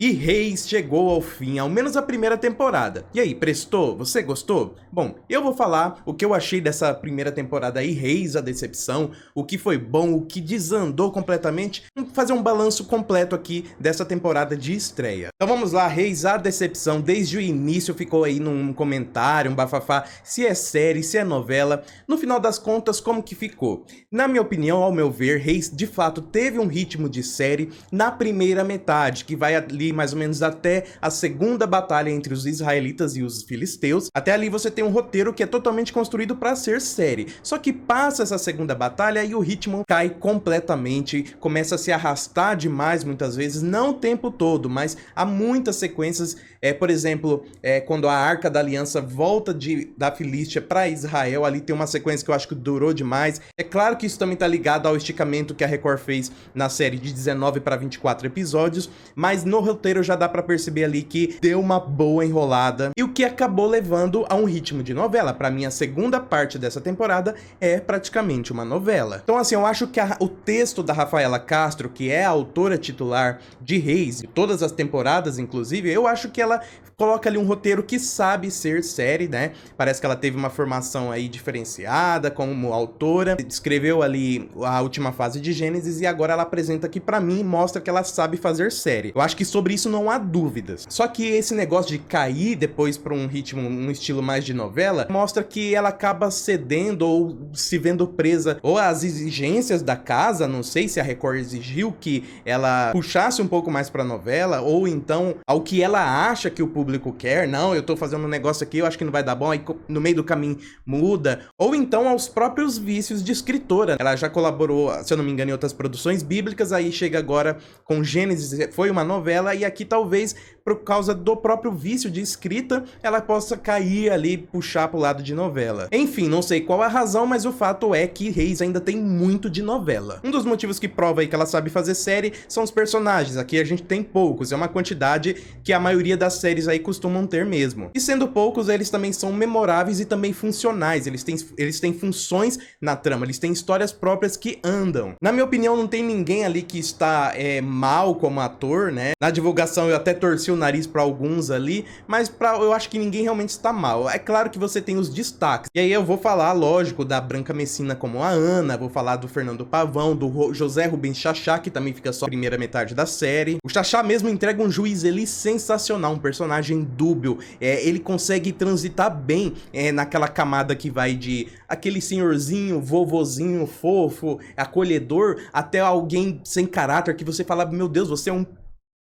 E Reis chegou ao fim, ao menos a primeira temporada. E aí, prestou? Você gostou? Bom, eu vou falar o que eu achei dessa primeira temporada aí, Reis, a decepção, o que foi bom, o que desandou completamente. Vamos fazer um balanço completo aqui dessa temporada de estreia. Então vamos lá, Reis, a decepção, desde o início ficou aí num comentário, um bafafá, se é série, se é novela. No final das contas, como que ficou? Na minha opinião, ao meu ver, Reis de fato teve um ritmo de série na primeira metade, que vai ali mais ou menos até a segunda batalha entre os israelitas e os filisteus. Até ali você tem um roteiro que é totalmente construído para ser série. Só que passa essa segunda batalha e o ritmo cai completamente, começa a se arrastar demais muitas vezes, não o tempo todo, mas há muitas sequências, por exemplo, quando a Arca da Aliança volta da Filístia para Israel, ali tem uma sequência que eu acho que durou demais. É claro que isso também tá ligado ao esticamento que a Record fez na série de 19 para 24 episódios, mas no roteiro já dá pra perceber ali que deu uma boa enrolada, e o que acabou levando a um ritmo de novela. Pra mim, a segunda parte dessa temporada é praticamente uma novela. Então assim, eu acho que o texto da Rafaela Castro, que é a autora titular de Reis, de todas as temporadas inclusive, eu acho que ela coloca ali um roteiro que sabe ser série, né? Parece que ela teve uma formação aí diferenciada como autora, escreveu ali a última fase de Gênesis e agora ela apresenta aqui pra mim e mostra que ela sabe fazer série. Eu acho que sobre isso não há dúvidas. Só que esse negócio de cair depois pra um ritmo, um estilo mais de novela, mostra que ela acaba cedendo ou se vendo presa ou às exigências da casa, não sei se a Record exigiu que ela puxasse um pouco mais pra novela, ou então ao que ela acha que o público quer. Não, eu tô fazendo um negócio aqui, eu acho que não vai dar bom, aí no meio do caminho muda. Ou então aos próprios vícios de escritora. Ela já colaborou, se eu não me engano, em outras produções bíblicas, aí chega agora com Gênesis, foi uma novela, e aqui talvez por causa do próprio vício de escrita, ela possa cair ali, puxar pro lado de novela. Enfim, não sei qual a razão, mas o fato é que Reis ainda tem muito de novela. Um dos motivos que prova aí que ela sabe fazer série são os personagens. Aqui a gente tem poucos, é uma quantidade que a maioria das séries aí costumam ter mesmo. E sendo poucos, eles também são memoráveis e também funcionais. Eles têm funções na trama, eles têm histórias próprias que andam. Na minha opinião, não tem ninguém ali que está mal como ator, né? Na divulgação eu até torci o nariz pra alguns ali, mas eu acho que ninguém realmente está mal. É claro que você tem os destaques. E aí eu vou falar, lógico, da Branca Messina como a Ana, vou falar do Fernando Pavão, do José Rubens Chachá, que também fica só a primeira metade da série. O Chachá mesmo entrega um juiz ali sensacional, um personagem dúbio. Ele consegue transitar bem naquela camada que vai de aquele senhorzinho, vovozinho, fofo, acolhedor, até alguém sem caráter que você fala, meu Deus, você é um...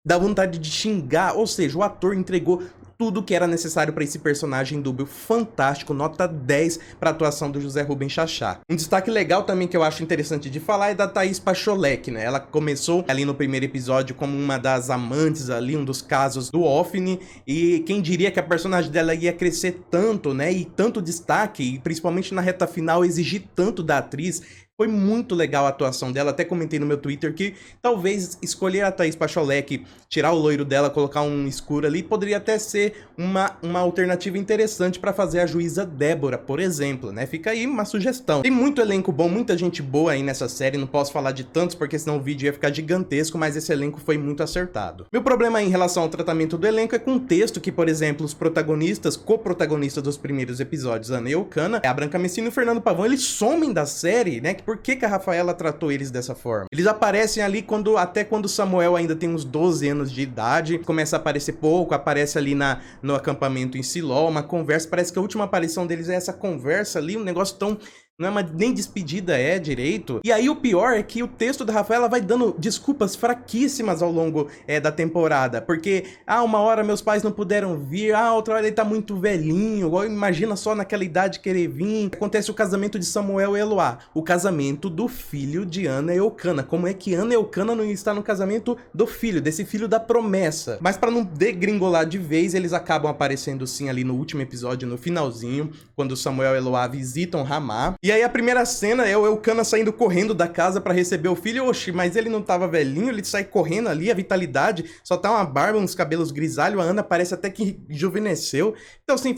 dá vontade de xingar. Ou seja, o ator entregou tudo que era necessário para esse personagem dúbio fantástico, nota 10 para a atuação do José Rubens Chachá. Um destaque legal também que eu acho interessante de falar é da Thaís Pacholek, né? Ela começou ali no primeiro episódio como uma das amantes ali, um dos casos do Ofni, e quem diria que a personagem dela ia crescer tanto, né? E tanto destaque, e principalmente na reta final exigir tanto da atriz. Foi muito legal a atuação dela, até comentei no meu Twitter que talvez escolher a Thaís Pacholek, tirar o loiro dela, colocar um escuro ali, poderia até ser uma alternativa interessante para fazer a juíza Débora, por exemplo, né? Fica aí uma sugestão. Tem muito elenco bom, muita gente boa aí nessa série, não posso falar de tantos porque senão o vídeo ia ficar gigantesco, mas esse elenco foi muito acertado. Meu problema em relação ao tratamento do elenco é com o texto que, por exemplo, os protagonistas, coprotagonistas dos primeiros episódios, Ana e Eucana, a Branca Messina e o Fernando Pavão, eles somem da série, né? Por que a Rafaela tratou eles dessa forma? Eles aparecem ali até quando Samuel ainda tem uns 12 anos de idade, começa a aparecer pouco, aparece ali no acampamento em Siló, uma conversa, parece que a última aparição deles é essa conversa ali, um negócio tão... não é nem despedida direito. E aí o pior é que o texto da Rafaela vai dando desculpas fraquíssimas ao longo da temporada. Porque, uma hora meus pais não puderam vir, outra hora ele tá muito velhinho, imagina só naquela idade querer vir. Acontece o casamento de Samuel e Eloá, o casamento do filho de Ana e Eucana. Como é que Ana e Eucana não está no casamento do filho, desse filho da promessa? Mas para não degringolar de vez, eles acabam aparecendo sim ali no último episódio, no finalzinho, quando Samuel e Eloá visitam Ramá. E aí a primeira cena é o Elcana saindo correndo da casa pra receber o filho. Oxi, mas ele não tava velhinho, ele sai correndo ali, a vitalidade, só tá uma barba, uns cabelos grisalhos, a Ana parece até que rejuvenesceu. Então assim,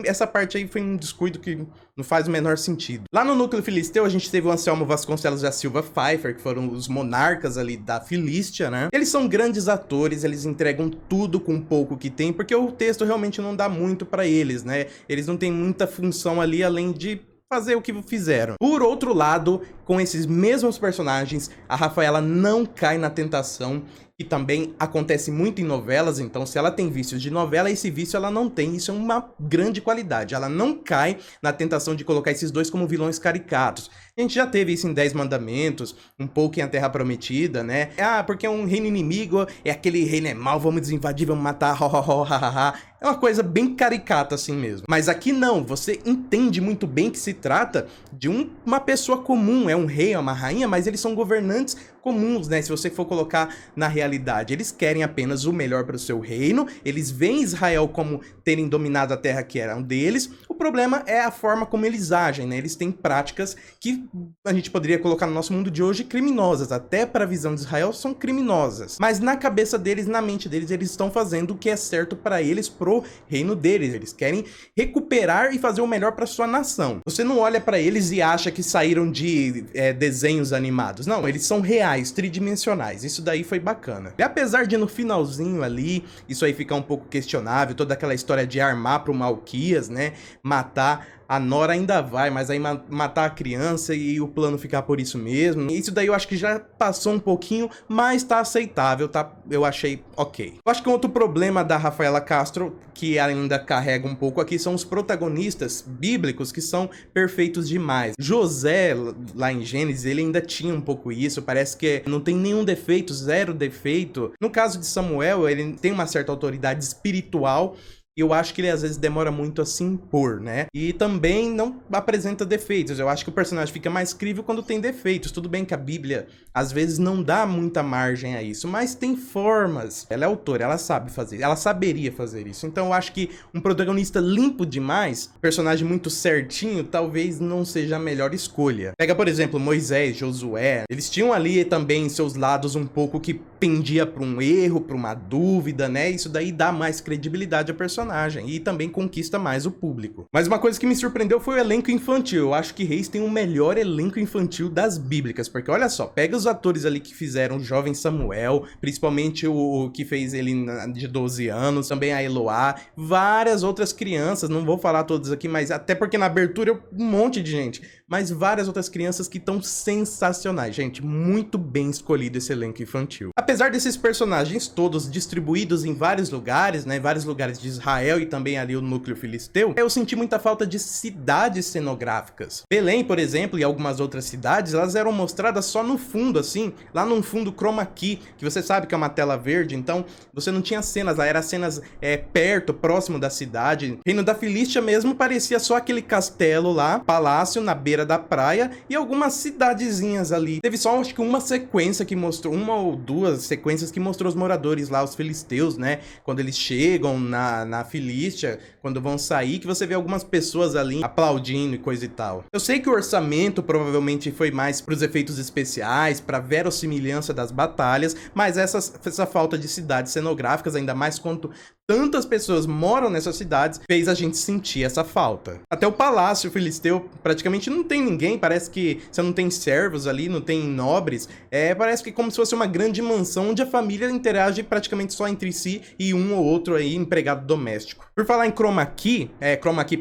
essa parte aí foi um descuido que não faz o menor sentido. Lá no núcleo filisteu, a gente teve o Anselmo Vasconcelos da Silva Pfeiffer, que foram os monarcas ali da Filístia, né? Eles são grandes atores, eles entregam tudo com pouco que tem, porque o texto realmente não dá muito pra eles, né? Eles não têm muita função ali, além de fazer o que fizeram. Por outro lado, com esses mesmos personagens, a Rafaela não cai na tentação, que também acontece muito em novelas. Então, se ela tem vícios de novela, esse vício ela não tem. Isso é uma grande qualidade. Ela não cai na tentação de colocar esses dois como vilões caricatos. A gente já teve isso em 10 Mandamentos, um pouco em A Terra Prometida, né? Ah, porque é um reino inimigo, é aquele reino é mau, vamos desinvadir, vamos matar, É uma coisa bem caricata assim mesmo. Mas aqui não, você entende muito bem que se trata de uma pessoa comum, é um rei, é uma rainha, mas eles são governantes comuns, né? Se você for colocar na realidade, eles querem apenas o melhor para o seu reino, eles veem Israel como terem dominado a terra que era um deles. O problema é a forma como eles agem, né? Eles têm práticas que a gente poderia colocar no nosso mundo de hoje criminosas, até para a visão de Israel são criminosas. Mas na cabeça deles, na mente deles, eles estão fazendo o que é certo para eles, pro reino deles. Eles querem recuperar e fazer o melhor para sua nação. Você não olha para eles e acha que saíram de desenhos animados. Não, eles são reais, tridimensionais. Isso daí foi bacana. E apesar de no finalzinho ali, isso aí ficar um pouco questionável, toda aquela história de armar pro Malquias, né, matar a Nora ainda vai, mas aí matar a criança e o plano ficar por isso mesmo. Isso daí eu acho que já passou um pouquinho, mas tá aceitável, tá? Eu achei ok. Eu acho que um outro problema da Rafaela Castro, que ainda carrega um pouco aqui, são os protagonistas bíblicos, que são perfeitos demais. José, lá em Gênesis, ele ainda tinha um pouco isso, parece que não tem nenhum defeito, zero defeito. No caso de Samuel, ele tem uma certa autoridade espiritual, e eu acho que ele às vezes demora muito a se impor, né? E também não apresenta defeitos. Eu acho que o personagem fica mais crível quando tem defeitos. Tudo bem que a Bíblia às vezes não dá muita margem a isso, mas tem formas. Ela é autora, ela sabe fazer, ela saberia fazer isso. Então eu acho que um protagonista limpo demais, personagem muito certinho, talvez não seja a melhor escolha. Pega, por exemplo, Moisés, Josué. Eles tinham ali também seus lados um pouco que pendia para um erro, para uma dúvida, né? Isso daí dá mais credibilidade ao personagem e também conquista mais o público. Mas uma coisa que me surpreendeu foi o elenco infantil. Eu acho que Reis tem o melhor elenco infantil das bíblicas, porque olha só, pega os atores ali que fizeram o jovem Samuel, principalmente o que fez ele de 12 anos, também a Eloá, várias outras crianças, não vou falar todas aqui, mas até porque na abertura um monte de gente, mas várias outras crianças que estão sensacionais, gente, muito bem escolhido esse elenco infantil. Apesar desses personagens todos distribuídos em vários lugares, né, vários lugares de Israel e também ali o núcleo filisteu, eu senti muita falta de cidades cenográficas. Belém, por exemplo, e algumas outras cidades, elas eram mostradas só no fundo, assim, lá num fundo chroma key, que você sabe que é uma tela verde, então você não tinha cenas lá, eram cenas perto, próximo da cidade. Reino da Filístia mesmo parecia só aquele castelo lá, palácio na beira da praia e algumas cidadezinhas ali. Teve só, acho que uma sequência que mostrou, uma ou duas sequências que mostrou os moradores lá, os filisteus, né, quando eles chegam na Filístia, quando vão sair, que você vê algumas pessoas ali aplaudindo e coisa e tal. Eu sei que o orçamento provavelmente foi mais pros efeitos especiais, pra verossimilhança das batalhas, mas essa falta de cidades cenográficas, ainda mais quanto tantas pessoas moram nessas cidades, fez a gente sentir essa falta. Até o palácio filisteu praticamente não tem ninguém, parece que você não tem servos ali, não tem nobres, parece que como se fosse uma grande mansão onde a família interage praticamente só entre si e um ou outro aí empregado doméstico. Por falar em chroma key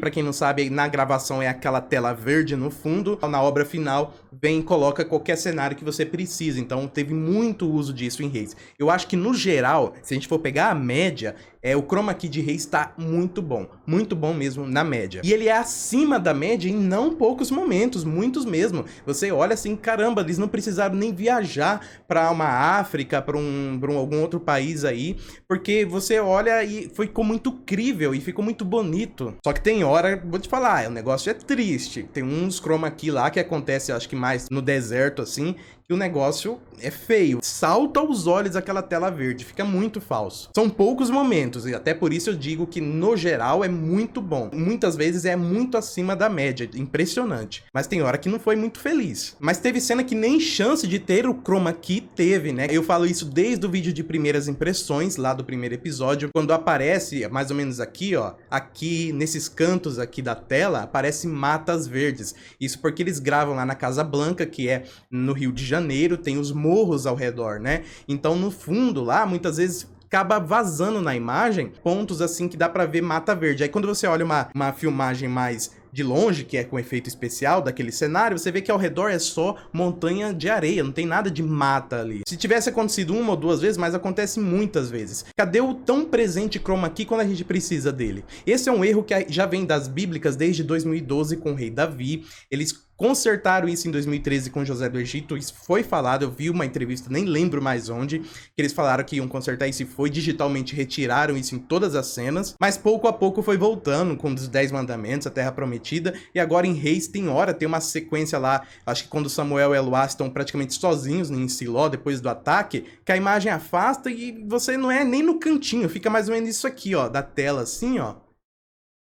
pra quem não sabe, na gravação é aquela tela verde no fundo, na obra final vem e coloca qualquer cenário que você precisa, então teve muito uso disso em Reis. Eu acho que no geral, se a gente for pegar a média, o chroma key de Reis tá muito bom mesmo na média. E ele é acima da média em não poucos momentos, muitos mesmo. Você olha assim, caramba, eles não precisaram nem viajar para uma África, para algum outro país aí, porque você olha e ficou muito crível e ficou muito bonito. Só que tem hora, vou te falar, o negócio é triste. Tem uns chroma key lá que acontece, acho que mais no deserto assim, e o negócio é feio. Salta aos olhos aquela tela verde, fica muito falso. São poucos momentos, e até por isso eu digo que, no geral, é muito bom. Muitas vezes é muito acima da média, impressionante. Mas tem hora que não foi muito feliz. Mas teve cena que nem chance de ter o chroma key teve, né? Eu falo isso desde o vídeo de primeiras impressões, lá do primeiro episódio, quando aparece, mais ou menos aqui, ó, aqui nesses cantos aqui da tela, aparecem matas verdes. Isso porque eles gravam lá na Casa Blanca, que é no Rio de Janeiro, tem os morros ao redor, né? Então, no fundo lá, muitas vezes acaba vazando na imagem pontos assim que dá pra ver mata verde. Aí quando você olha uma filmagem mais de longe, que é com efeito especial daquele cenário, você vê que ao redor é só montanha de areia, não tem nada de mata ali. Se tivesse acontecido uma ou duas vezes, mas acontece muitas vezes. Cadê o tão presente chroma key quando a gente precisa dele? Esse é um erro que já vem das bíblicas desde 2012 com o rei Davi. Eles consertaram isso em 2013 com José do Egito, isso foi falado, eu vi uma entrevista, nem lembro mais onde, que eles falaram que iam consertar isso e foi, digitalmente retiraram isso em todas as cenas, mas pouco a pouco foi voltando com os 10 mandamentos, a Terra Prometida, e agora em Reis tem uma sequência lá, acho que quando Samuel e Eloá estão praticamente sozinhos em Siló, depois do ataque, que a imagem afasta e você não é nem no cantinho, fica mais ou menos isso aqui, ó, da tela assim, ó,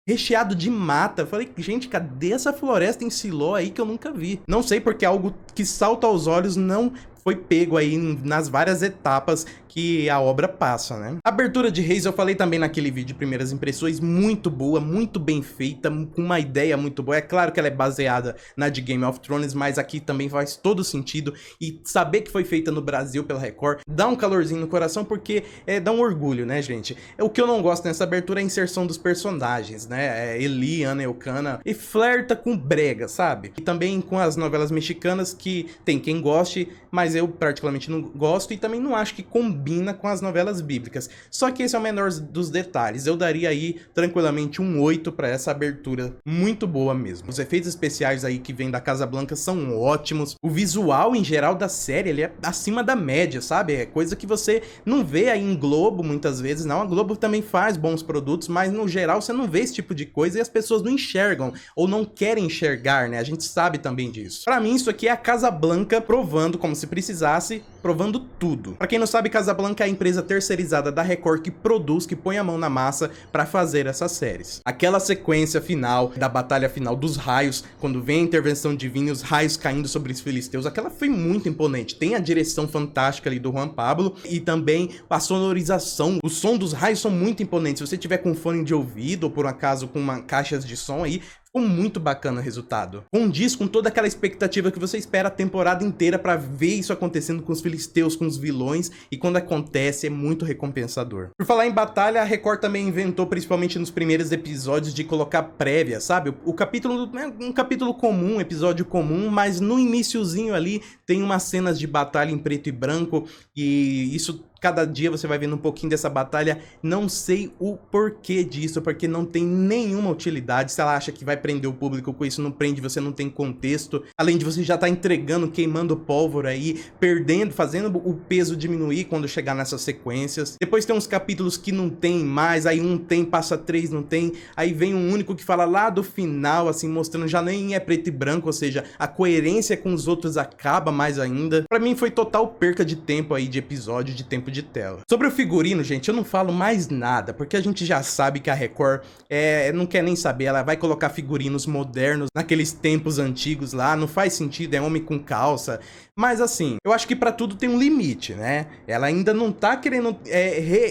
recheado de mata. Eu falei, gente, cadê essa floresta em Siló aí que eu nunca vi? Não sei, porque é algo que salta aos olhos não foi pego aí nas várias etapas que a obra passa, né? A abertura de Reis eu falei também naquele vídeo de primeiras impressões, muito boa, muito bem feita, com uma ideia muito boa. É claro que ela é baseada na de Game of Thrones, mas aqui também faz todo sentido, e saber que foi feita no Brasil pela Record dá um calorzinho no coração, porque dá um orgulho, né, gente? O que eu não gosto nessa abertura é a inserção dos personagens, né? Eli, Ana Eucana, e flerta com brega, sabe? E também com as novelas mexicanas, que tem quem goste, mas eu particularmente não gosto e também não acho que combina com as novelas bíblicas. Só que esse é o menor dos detalhes. Eu daria aí tranquilamente um 8 para essa abertura, muito boa mesmo. Os efeitos especiais aí que vem da Casa Blanca são ótimos. O visual em geral da série, ele é acima da média, sabe? É coisa que você não vê aí em Globo muitas vezes, não. A Globo também faz bons produtos, mas no geral você não vê esse tipo de coisa e as pessoas não enxergam ou não querem enxergar, né? A gente sabe também disso. Para mim isso aqui é a Casa Blanca provando como se precisasse, provando tudo. Pra quem não sabe, Casablanca é a empresa terceirizada da Record que produz, que põe a mão na massa pra fazer essas séries. Aquela sequência final, da batalha final dos raios, quando vem a intervenção divina e os raios caindo sobre os filisteus, aquela foi muito imponente. Tem a direção fantástica ali do Juan Pablo e também a sonorização. O som dos raios são muito imponentes. Se você tiver com fone de ouvido ou por acaso com caixas de som aí, ficou muito bacana o resultado. Condiz com toda aquela expectativa que você espera a temporada inteira pra ver isso acontecendo com os filisteus, com os vilões, e quando acontece é muito recompensador. Por falar em batalha, a Record também inventou, principalmente nos primeiros episódios, de colocar prévia, sabe? O capítulo é um capítulo comum, um episódio comum, mas no iniciozinho ali tem umas cenas de batalha em preto e branco, e isso cada dia você vai vendo um pouquinho dessa batalha. Não sei o porquê disso, porque não tem nenhuma utilidade. Se ela acha que vai prender o público com isso, não prende, você não tem contexto. Além de você já tá entregando, queimando pólvora aí, perdendo, fazendo o peso diminuir quando chegar nessas sequências. Depois tem uns capítulos que não tem mais, aí um tem, passa 3, não tem. Aí vem um único que fala lá do final, assim, mostrando, já nem é preto e branco, ou seja, a coerência com os outros acaba mais ainda. Pra mim foi total perca de tempo aí, de episódio, de tempo de tela. Sobre o figurino, gente, eu não falo mais nada, porque a gente já sabe que a Record não quer nem saber, ela vai colocar figurinos modernos naqueles tempos antigos lá, não faz sentido, é homem com calça, mas assim, eu acho que pra tudo tem um limite, né? Ela ainda não tá querendo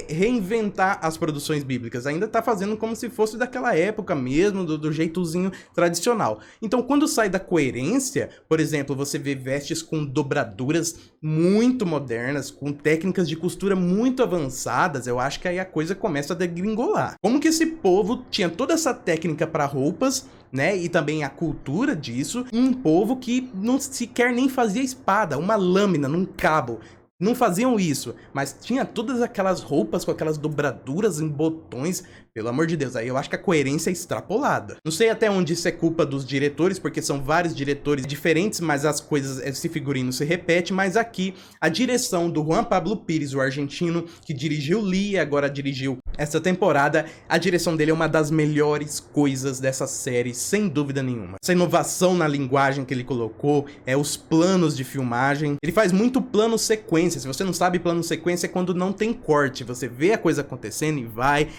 reinventar as produções bíblicas, ainda tá fazendo como se fosse daquela época mesmo, do jeitozinho tradicional. Então, quando sai da coerência, por exemplo, você vê vestes com dobraduras muito modernas, com técnicas de costura muito avançadas, eu acho que aí a coisa começa a degringolar. Como que esse povo tinha toda essa técnica para roupas, né, e também a cultura disso, um povo que não sequer nem fazia espada, uma lâmina num cabo. Não faziam isso, mas tinha todas aquelas roupas com aquelas dobraduras em botões. Pelo amor de Deus, aí eu acho que a coerência é extrapolada. Não sei até onde isso é culpa dos diretores, porque são vários diretores diferentes, mas as coisas, esse figurino se repete. Mas aqui, a direção do Juan Pablo Pires, o argentino, que dirigiu Lia, agora dirigiu Essa temporada, a direção dele é uma das melhores coisas dessa série, sem dúvida nenhuma. Essa inovação na linguagem que ele colocou, os planos de filmagem. Ele faz muito plano sequência. Se você não sabe, plano sequência é quando não tem corte. Você vê a coisa acontecendo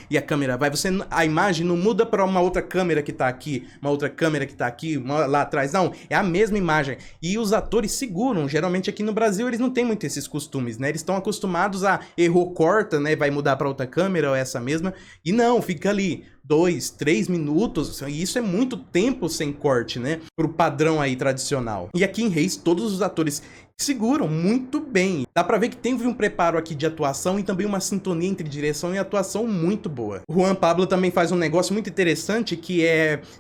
e a câmera vai. A imagem não muda para uma outra câmera que tá aqui, uma outra câmera que tá aqui, uma lá atrás. Não, é a mesma imagem. E os atores seguram. Geralmente aqui no Brasil eles não têm muito esses costumes, né? Eles estão acostumados a errou, corta, né? Vai mudar para outra câmera ou essa mesma. E não, fica ali 2, 3 minutos, e isso é muito tempo sem corte, né? Pro padrão aí tradicional. E aqui em Reis, todos os atores seguram muito bem. Dá pra ver que teve um preparo aqui de atuação e também uma sintonia entre direção e atuação muito boa. O Juan Pablo também faz um negócio muito interessante que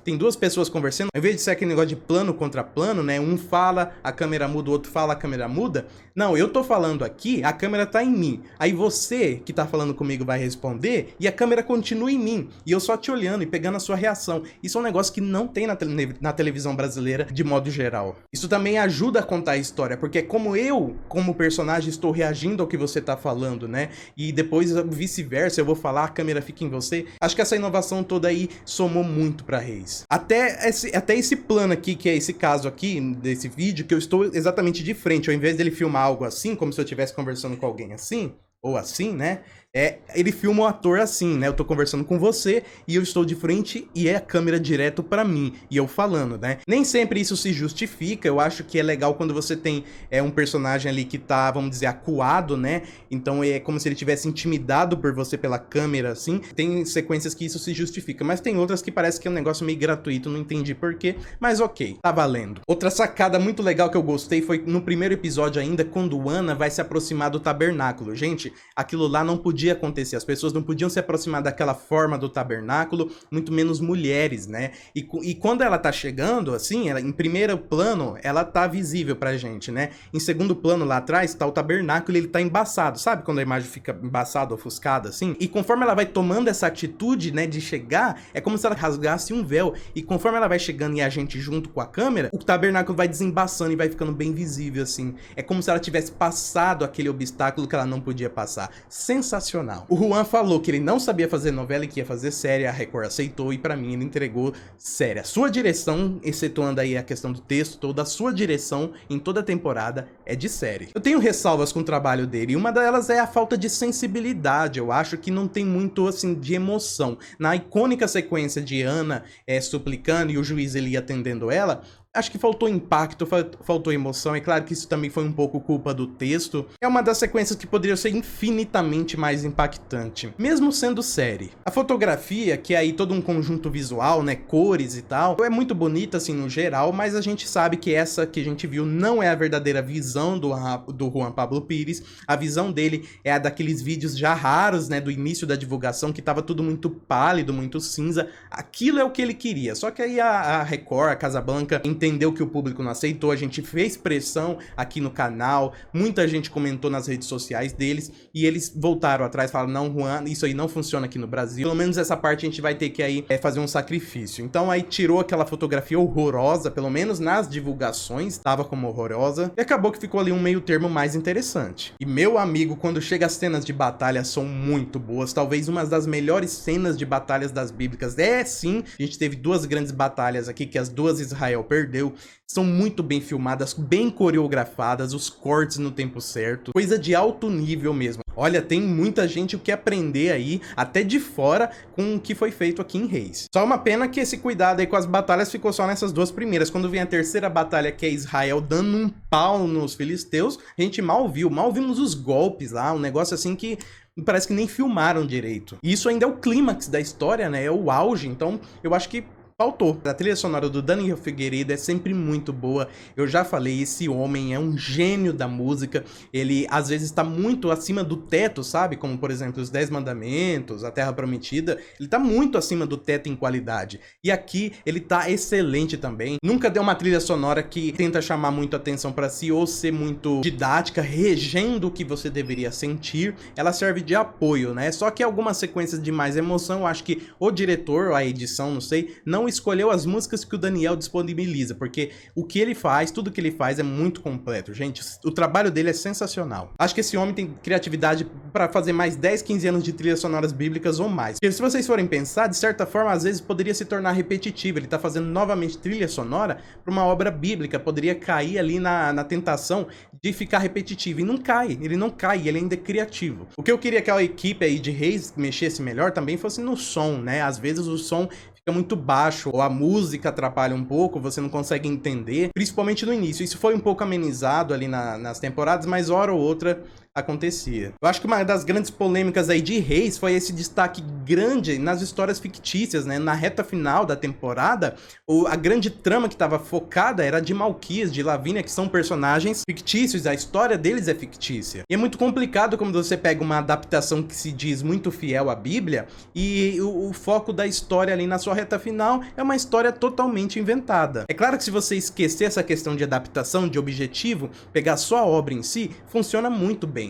tem duas pessoas conversando, ao invés de ser aquele negócio de plano contra plano, né? Um fala, a câmera muda, o outro fala, a câmera muda. Não, eu tô falando aqui, a câmera tá em mim. Aí você que tá falando comigo vai responder e a câmera continua em mim. E eu só te olhando e pegando a sua reação. Isso é um negócio que não tem na televisão brasileira de modo geral. Isso também ajuda a contar a história, porque é como eu, como personagem, estou reagindo ao que você tá falando, né? E depois vice-versa, eu vou falar, a câmera fica em você. Acho que essa inovação toda aí somou muito pra Reis. Até esse plano aqui, que é esse caso aqui, desse vídeo, que eu estou exatamente de frente, ao invés dele filmar algo assim, como se eu estivesse conversando com alguém assim, ou assim, né? Ele filma o ator assim, né? Eu tô conversando com você e eu estou de frente e é a câmera direto pra mim e eu falando, né? Nem sempre isso se justifica. Eu acho que é legal quando você tem um personagem ali que tá, vamos dizer, acuado, né? Então é como se ele tivesse intimidado por você pela câmera, assim. Tem sequências que isso se justifica, mas tem outras que parece que é um negócio meio gratuito, não entendi porquê, mas ok, tá valendo. Outra sacada muito legal que eu gostei foi no primeiro episódio ainda, quando Ana vai se aproximar do tabernáculo. Gente, aquilo lá não podia acontecer, as pessoas não podiam se aproximar daquela forma do tabernáculo, muito menos mulheres, né? E quando ela tá chegando, assim, em primeiro plano, ela tá visível pra gente, né? Em segundo plano, lá atrás, tá o tabernáculo e ele tá embaçado, sabe? Quando a imagem fica embaçada, ofuscada, assim. E conforme ela vai tomando essa atitude, né, de chegar, é como se ela rasgasse um véu. E conforme ela vai chegando e a gente junto com a câmera, o tabernáculo vai desembaçando e vai ficando bem visível, assim. É como se ela tivesse passado aquele obstáculo que ela não podia passar. Sensacional. O Juan falou que ele não sabia fazer novela e que ia fazer série, a Record aceitou e pra mim ele entregou série. A sua direção, excetuando aí a questão do texto, toda a sua direção em toda a temporada é de série. Eu tenho ressalvas com o trabalho dele e uma delas é a falta de sensibilidade. Eu acho que não tem muito, assim, de emoção. Na icônica sequência de Ana suplicando e o juiz ele atendendo ela, acho que faltou impacto, faltou emoção. É claro que isso também foi um pouco culpa do texto. É uma das sequências que poderia ser infinitamente mais impactante, mesmo sendo série. A fotografia, que é aí todo um conjunto visual, né, cores e tal, é muito bonita assim no geral, mas a gente sabe que essa que a gente viu não é a verdadeira visão do Juan Pablo Pires. A visão dele é a daqueles vídeos já raros, né, do início da divulgação, que tava tudo muito pálido, muito cinza. Aquilo é o que ele queria, só que aí a Record, a Casablanca, entendeu que o público não aceitou, a gente fez pressão aqui no canal, muita gente comentou nas redes sociais deles, e eles voltaram atrás, falaram, não, Juan, isso aí não funciona aqui no Brasil, pelo menos essa parte a gente vai ter que aí fazer um sacrifício. Então aí tirou aquela fotografia horrorosa, pelo menos nas divulgações, tava como horrorosa, e acabou que ficou ali um meio termo mais interessante. E meu amigo, quando chega as cenas de batalha são muito boas, talvez uma das melhores cenas de batalhas das bíblicas. Sim, a gente teve duas grandes batalhas aqui, que as duas Israel perdeu, são muito bem filmadas, bem coreografadas, os cortes no tempo certo, coisa de alto nível mesmo. Olha, tem muita gente o que aprender aí, até de fora, com o que foi feito aqui em Reis. Só uma pena que esse cuidado aí com as batalhas ficou só nessas duas primeiras. Quando vem a terceira batalha, que é Israel dando um pau nos filisteus, a gente mal vimos os golpes lá, um negócio assim que parece que nem filmaram direito. E isso ainda é o clímax da história, né? É o auge, então eu acho que faltou. A trilha sonora do Daniel Figueiredo é sempre muito boa. Eu já falei, esse homem é um gênio da música. Ele, às vezes, tá muito acima do teto, sabe? Como, por exemplo, os 10 Mandamentos, a Terra Prometida. Ele tá muito acima do teto em qualidade. E aqui, ele tá excelente também. Nunca deu uma trilha sonora que tenta chamar muito atenção pra si ou ser muito didática, regendo o que você deveria sentir. Ela serve de apoio, né? Só que algumas sequências de mais emoção, eu acho que o diretor, ou a edição, não sei, não escolheu as músicas que o Daniel disponibiliza, porque o que ele faz, tudo que ele faz é muito completo, gente. O trabalho dele é sensacional. Acho que esse homem tem criatividade pra fazer mais 10, 15 anos de trilhas sonoras bíblicas ou mais. Porque se vocês forem pensar, de certa forma, às vezes poderia se tornar repetitivo. Ele tá fazendo novamente trilha sonora pra uma obra bíblica, poderia cair ali na tentação de ficar repetitivo. E não cai, ele não cai, ele ainda é criativo. O que eu queria que a equipe aí de Reis mexesse melhor também fosse no som, né? Às vezes o som fica muito baixo, ou a música atrapalha um pouco, você não consegue entender, principalmente no início. Isso foi um pouco amenizado ali nas temporadas, mas hora ou outra acontecia. Eu acho que uma das grandes polêmicas aí de Reis foi esse destaque grande nas histórias fictícias, né? Na reta final da temporada, a grande trama que estava focada era de Malquias, de Lavínia, que são personagens fictícios, a história deles é fictícia. E é muito complicado quando você pega uma adaptação que se diz muito fiel à Bíblia e o foco da história ali na sua reta final é uma história totalmente inventada. É claro que se você esquecer essa questão de adaptação, de objetivo, pegar só a obra em si, funciona muito bem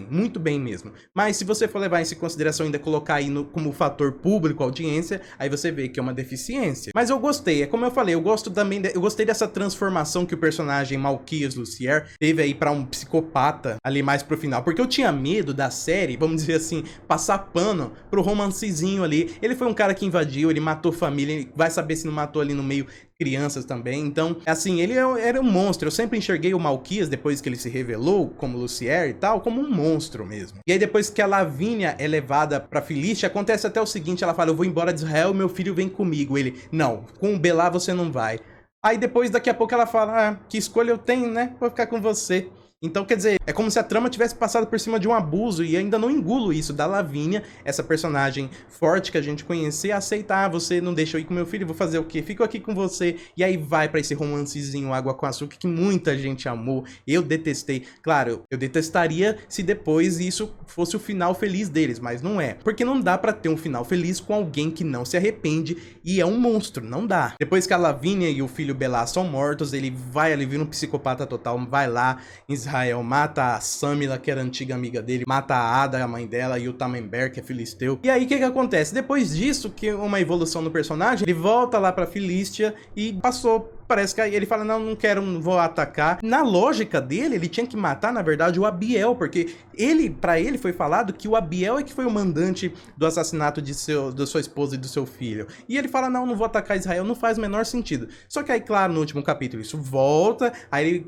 mesmo. Mas se você for levar isso em consideração e ainda colocar aí como fator público, audiência, aí você vê que é uma deficiência. Mas eu gostei, é como eu falei, eu gostei dessa transformação que o personagem Malquias Lucier teve aí pra um psicopata ali mais pro final, porque eu tinha medo da série, vamos dizer assim, passar pano pro romancezinho ali. Ele foi um cara que invadiu, ele matou família, ele vai saber se não matou ali no meio crianças também, então, assim, ele era um monstro. Eu sempre enxerguei o Malquias, depois que ele se revelou como Lucier e tal, como um monstro mesmo. E aí depois que a Lavínia é levada pra Filístia, acontece até o seguinte, ela fala, eu vou embora de Israel, meu filho vem comigo. Ele, não, com o Belá você não vai. Aí depois, daqui a pouco ela fala, que escolha eu tenho, né, vou ficar com você. Então, quer dizer, é como se a trama tivesse passado por cima de um abuso e ainda não engulo isso da Lavínia, essa personagem forte que a gente conhecia, aceitar, você não deixa eu ir com meu filho, vou fazer o quê? Fico aqui com você. E aí vai pra esse romancezinho água com açúcar que muita gente amou. Eu detestei. Claro, eu detestaria se depois isso fosse o final feliz deles, mas não é. Porque não dá pra ter um final feliz com alguém que não se arrepende e é um monstro, não dá. Depois que a Lavínia e o filho Belá são mortos, ele vai ali, vira um psicopata total, vai lá em Israel, mata a Samila, que era a antiga amiga dele, mata a Ada, a mãe dela, e o Tamenber, que é filisteu. E aí, o que acontece? Depois disso, que uma evolução no personagem, ele volta lá pra Filístia e passou. Parece que aí ele fala, não quero, não vou atacar. Na lógica dele, ele tinha que matar, na verdade, o Abiel, porque pra ele foi falado que o Abiel é que foi o mandante do assassinato da sua esposa e do seu filho. E ele fala, não vou atacar Israel, não faz o menor sentido. Só que aí, claro, no último capítulo isso volta, aí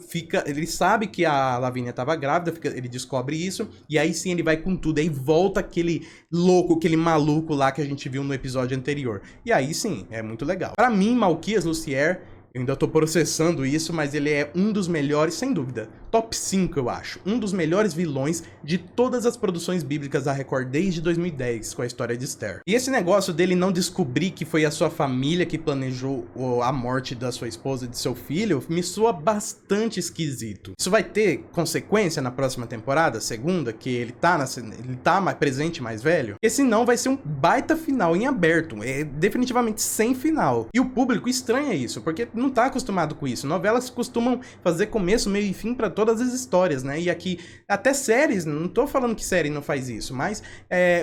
ele sabe que a Lavínia estava grávida, ele descobre isso, e aí sim ele vai com tudo, aí volta aquele louco, aquele maluco lá que a gente viu no episódio anterior. E aí sim, é muito legal. Pra mim, Malquias Lucier, eu ainda tô processando isso, mas ele é um dos melhores, sem dúvida. Top 5, eu acho. Um dos melhores vilões de todas as produções bíblicas da Record desde 2010, com a história de Esther. E esse negócio dele não descobrir que foi a sua família que planejou a morte da sua esposa e de seu filho, me soa bastante esquisito. Isso vai ter consequência na próxima temporada, segunda, que ele tá mais presente, mais velho? Porque senão vai ser um baita final em aberto. É definitivamente sem final. E o público estranha isso, porque não tá acostumado com isso. Novelas costumam fazer começo, meio e fim pra todas as histórias, né? E aqui, até séries, não tô falando que série não faz isso, mas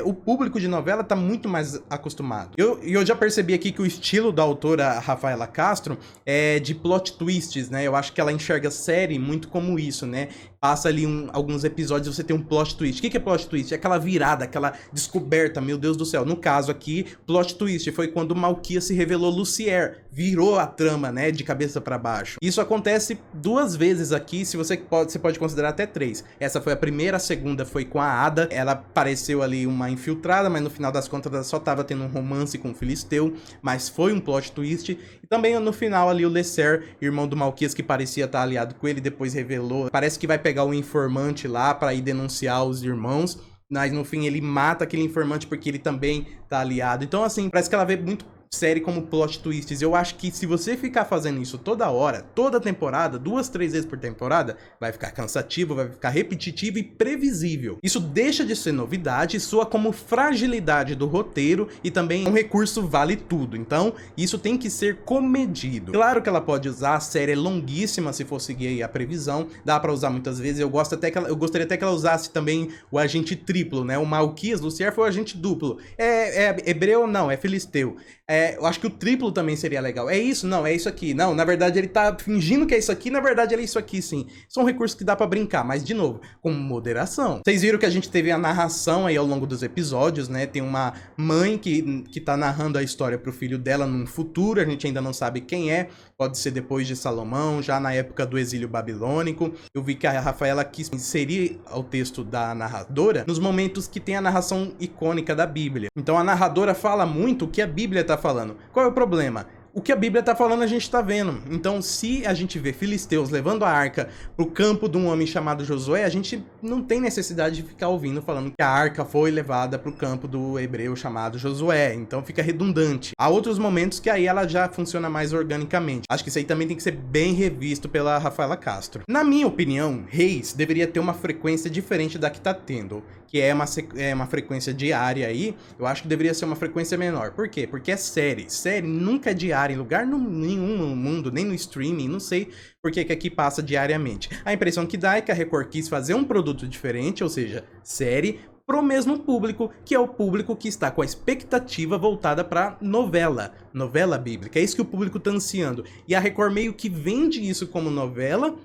o público de novela tá muito mais acostumado. Eu já percebi aqui que o estilo da autora Rafaela Castro é de plot twists, né? Eu acho que ela enxerga série muito como isso, né? Passa ali alguns episódios e você tem um plot twist. O que é plot twist? É aquela virada, aquela descoberta, meu Deus do céu. No caso aqui, plot twist foi quando Malquias se revelou Lucier. Virou a trama, né, de cabeça pra baixo. Isso acontece 2 vezes aqui, você pode considerar até 3. Essa foi a primeira, a segunda foi com a Ada. Ela pareceu ali uma infiltrada, mas no final das contas ela só tava tendo um romance com o Filisteu, mas foi um plot twist. E também no final ali o Lesser, irmão do Malquias, que parecia estar aliado com ele, depois revelou. Parece que vai pegar o informante lá pra ir denunciar os irmãos, mas no fim ele mata aquele informante porque ele também tá aliado. Então assim, parece que ela vê muito série como plot twists. Eu acho que se você ficar fazendo isso toda hora, toda temporada, 2, 3 vezes por temporada, vai ficar cansativo, vai ficar repetitivo e previsível. Isso deixa de ser novidade e soa como fragilidade do roteiro e também um recurso vale tudo. Então, isso tem que ser comedido. Claro que ela pode usar, a série é longuíssima se for seguir aí a previsão, dá pra usar muitas vezes. Eu gostaria até que ela usasse também o agente triplo, né? O Malquias Lucier foi o agente duplo. É hebreu? Não, é filisteu. eu acho que o triplo também seria legal. É isso? Não, é isso aqui. Não, na verdade ele tá fingindo que é isso aqui, na verdade ele é isso aqui, sim. São recursos que dá pra brincar, mas de novo, com moderação. Vocês viram que a gente teve a narração aí ao longo dos episódios, né? Tem uma mãe que tá narrando a história pro filho dela num futuro, a gente ainda não sabe quem é, pode ser depois de Salomão, já na época do exílio babilônico. Eu vi que a Rafaela quis inserir o texto da narradora nos momentos que tem a narração icônica da Bíblia. Então a narradora fala muito o que a Bíblia tá falando. Qual é o problema? O que a Bíblia tá falando a gente tá vendo. Então, se a gente vê filisteus levando a arca pro campo de um homem chamado Josué, a gente não tem necessidade de ficar ouvindo falando que a arca foi levada pro campo do hebreu chamado Josué. Então fica redundante. Há outros momentos que aí ela já funciona mais organicamente. Acho que isso aí também tem que ser bem revisto pela Rafaela Castro. Na minha opinião, Reis deveria ter uma frequência diferente da que tá tendo, que é uma frequência diária aí. Eu acho que deveria ser uma frequência menor. Por quê? Porque é série. Série nunca é diária em lugar nenhum no mundo, nem no streaming, não sei por que aqui passa diariamente. A impressão que dá é que a Record quis fazer um produto diferente, ou seja, série, pro mesmo público, que é o público que está com a expectativa voltada para novela bíblica. É isso que o público tá ansiando. E a Record meio que vende isso como novela,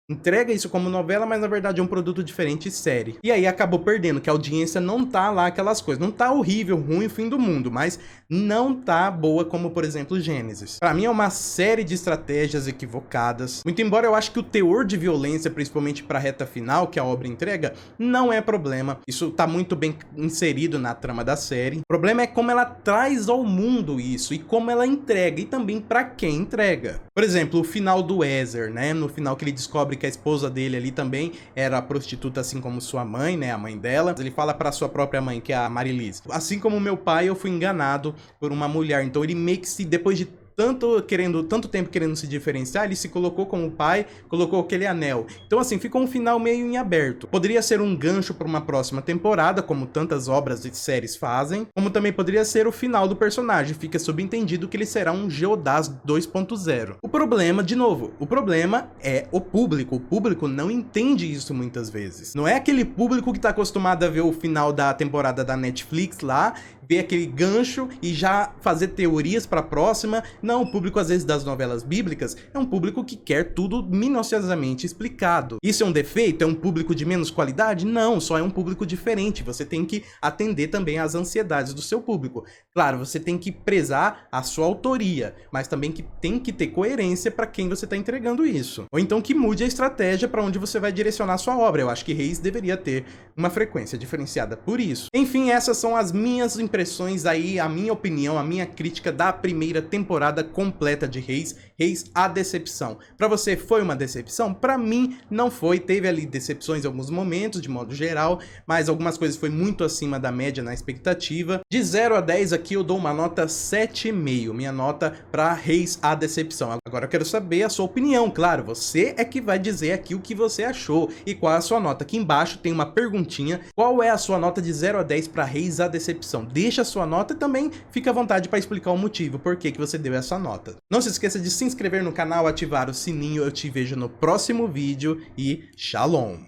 entrega isso como novela, mas na verdade é um produto diferente, série. E aí acabou perdendo, que a audiência não tá lá aquelas coisas. Não tá horrível, ruim, fim do mundo, mas não tá boa como, por exemplo, Gênesis. Pra mim é uma série de estratégias equivocadas. Muito embora eu acho que o teor de violência, principalmente pra reta final, que a obra entrega, não é problema. Isso tá muito bem inserido na trama da série. O problema é como ela traz ao mundo isso e como ela entrega, e também pra quem entrega. Por exemplo, o final do Ezer, né? No final que ele descobre que a esposa dele ali também era prostituta, assim como sua mãe, né, a mãe dela. Ele fala para sua própria mãe, que é a Marilis: assim como meu pai, eu fui enganado por uma mulher. Então ele meio que se, depois de tanto tempo querendo se diferenciar, ele se colocou como pai, colocou aquele anel. Então assim, ficou um final meio em aberto. Poderia ser um gancho para uma próxima temporada, como tantas obras e séries fazem, como também poderia ser o final do personagem. Fica subentendido que ele será um Geodas 2.0. O problema, de novo, o problema é o público. O público não entende isso muitas vezes. Não é aquele público que tá acostumado a ver o final da temporada da Netflix lá, ver aquele gancho e já fazer teorias para a próxima. Não, o público às vezes das novelas bíblicas é um público que quer tudo minuciosamente explicado. Isso é um defeito? É um público de menos qualidade? Não, só é um público diferente. Você tem que atender também às ansiedades do seu público. Claro, você tem que prezar a sua autoria, mas também que tem que ter coerência para quem você está entregando isso. Ou então que mude a estratégia para onde você vai direcionar a sua obra. Eu acho que Reis deveria ter uma frequência diferenciada por isso. Enfim, essas são as minhas impressões aí, a minha opinião, a minha crítica da primeira temporada completa de Reis, Reis a Decepção. Pra você foi uma decepção? Pra mim não foi, teve ali decepções em alguns momentos, de modo geral, mas algumas coisas foi muito acima da média na expectativa. De 0 a 10 aqui eu dou uma nota 7,5, minha nota pra Reis a Decepção. Agora eu quero saber a sua opinião, claro, você é que vai dizer aqui o que você achou e qual é a sua nota. Aqui embaixo tem uma perguntinha: qual é a sua nota de 0 a 10 pra Reis a Decepção? Deixa a sua nota e também fica à vontade para explicar o motivo, por que você deu essa nota. Não se esqueça de se inscrever no canal, ativar o sininho. Eu te vejo no próximo vídeo e Shalom!